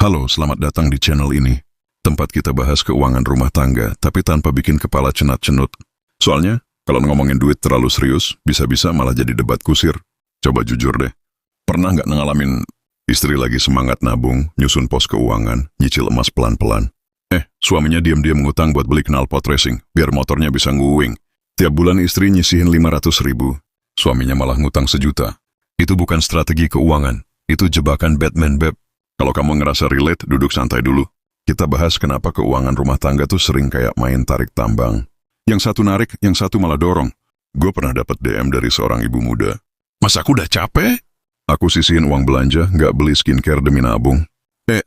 Halo, selamat datang di channel ini. Tempat kita bahas keuangan rumah tangga, tapi tanpa bikin kepala cenat-cenut. Soalnya, kalau ngomongin duit terlalu serius, bisa-bisa malah jadi debat kusir. Coba jujur deh, pernah nggak ngalamin istri lagi semangat nabung, nyusun pos keuangan, nyicil emas pelan-pelan? Suaminya diam-diam ngutang buat beli knalpot racing, biar motornya bisa nguwing. Tiap bulan istri nyisihin 500.000, suaminya malah ngutang 1 juta. Itu bukan strategi keuangan, itu jebakan Batman Beb. Kalau kamu ngerasa relate, duduk santai dulu. Kita bahas kenapa keuangan rumah tangga tuh sering kayak main tarik tambang. Yang satu narik, yang satu malah dorong. Gue pernah dapat DM dari seorang ibu muda. Mas, aku udah capek. Aku sisihin uang belanja, nggak beli skincare demi nabung.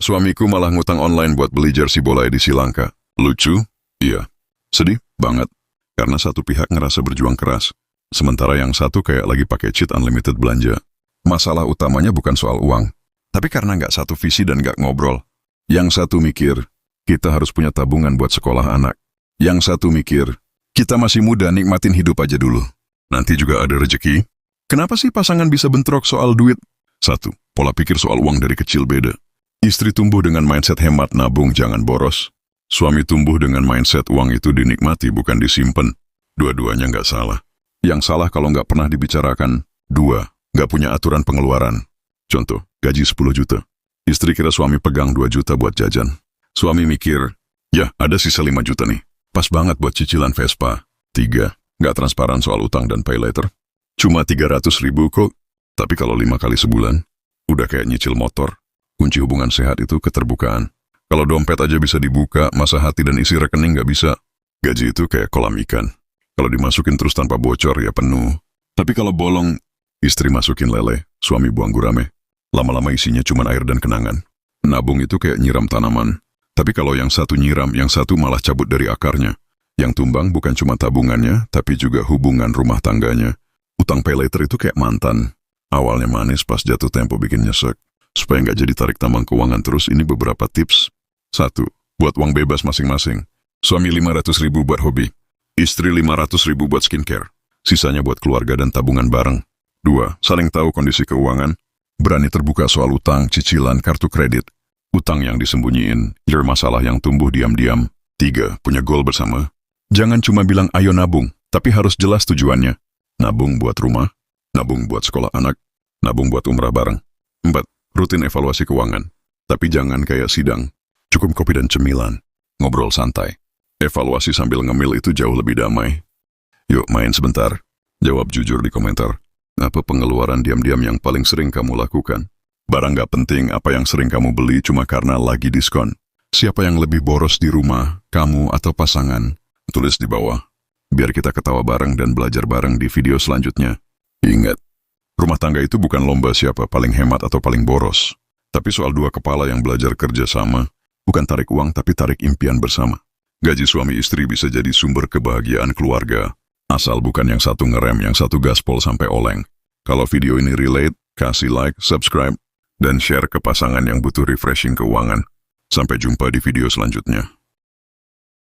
Suamiku malah ngutang online buat beli jersey bola edisi langka. Lucu? Iya. Sedih? Banget. Karena satu pihak ngerasa berjuang keras. Sementara yang satu kayak lagi pakai cheat unlimited belanja. Masalah utamanya bukan soal uang. Tapi karena nggak satu visi dan nggak ngobrol. Yang satu mikir, kita harus punya tabungan buat sekolah anak. Yang satu mikir, kita masih muda, nikmatin hidup aja dulu. Nanti juga ada rezeki. Kenapa sih pasangan bisa bentrok soal duit? 1. Pola pikir soal uang dari kecil beda. Istri tumbuh dengan mindset hemat, nabung, jangan boros. Suami tumbuh dengan mindset uang itu dinikmati, bukan disimpan. Dua-duanya nggak salah. Yang salah kalau nggak pernah dibicarakan. 2. Nggak punya aturan pengeluaran. Contoh, gaji 10 juta. Istri kira suami pegang 2 juta buat jajan. Suami mikir, ya ada sisa 5 juta nih. Pas banget buat cicilan Vespa. 3. Nggak transparan soal utang dan pay later. Cuma 300.000 kok. Tapi kalau 5 kali sebulan, udah kayak nyicil motor. Kunci hubungan sehat itu keterbukaan. Kalau dompet aja bisa dibuka, masa hati dan isi rekening nggak bisa. Gaji itu kayak kolam ikan. Kalau dimasukin terus tanpa bocor, ya penuh. Tapi kalau bolong, istri masukin lele, suami buang gurame. Lama-lama isinya cuma air dan kenangan. Nabung itu kayak nyiram tanaman. Tapi kalau yang satu nyiram, yang satu malah cabut dari akarnya. Yang tumbang bukan cuma tabungannya, tapi juga hubungan rumah tangganya. Utang pay later itu kayak mantan. Awalnya manis, pas jatuh tempo bikin nyesek. Supaya nggak jadi tarik tambang keuangan terus, ini beberapa tips. 1. Buat uang bebas masing-masing. Suami 500.000 buat hobi. Istri 500.000 buat skincare. Sisanya buat keluarga dan tabungan bareng. 2. Saling tahu kondisi keuangan. Berani terbuka soal utang, cicilan, kartu kredit. Utang yang disembunyiin, masalah yang tumbuh diam-diam. 3. Punya goal bersama. Jangan cuma bilang ayo nabung, tapi harus jelas tujuannya. Nabung buat rumah, nabung buat sekolah anak, nabung buat umrah bareng. 4. Rutin evaluasi keuangan. Tapi jangan kayak sidang. Cukup kopi dan cemilan. Ngobrol santai. Evaluasi sambil ngemil itu jauh lebih damai. Yuk main sebentar. Jawab jujur di komentar. Apa pengeluaran diam-diam yang paling sering kamu lakukan? Barang nggak penting apa yang sering kamu beli cuma karena lagi diskon. Siapa yang lebih boros di rumah, kamu atau pasangan? Tulis di bawah. Biar kita ketawa bareng dan belajar bareng di video selanjutnya. Ingat, rumah tangga itu bukan lomba siapa paling hemat atau paling boros. Tapi soal dua kepala yang belajar kerja sama. Bukan tarik uang tapi tarik impian bersama. Gaji suami istri bisa jadi sumber kebahagiaan keluarga. Asal bukan yang satu ngerem, yang satu gaspol sampai oleng. Kalau video ini relate, kasih like, subscribe, dan share ke pasangan yang butuh refreshing keuangan. Sampai jumpa di video selanjutnya.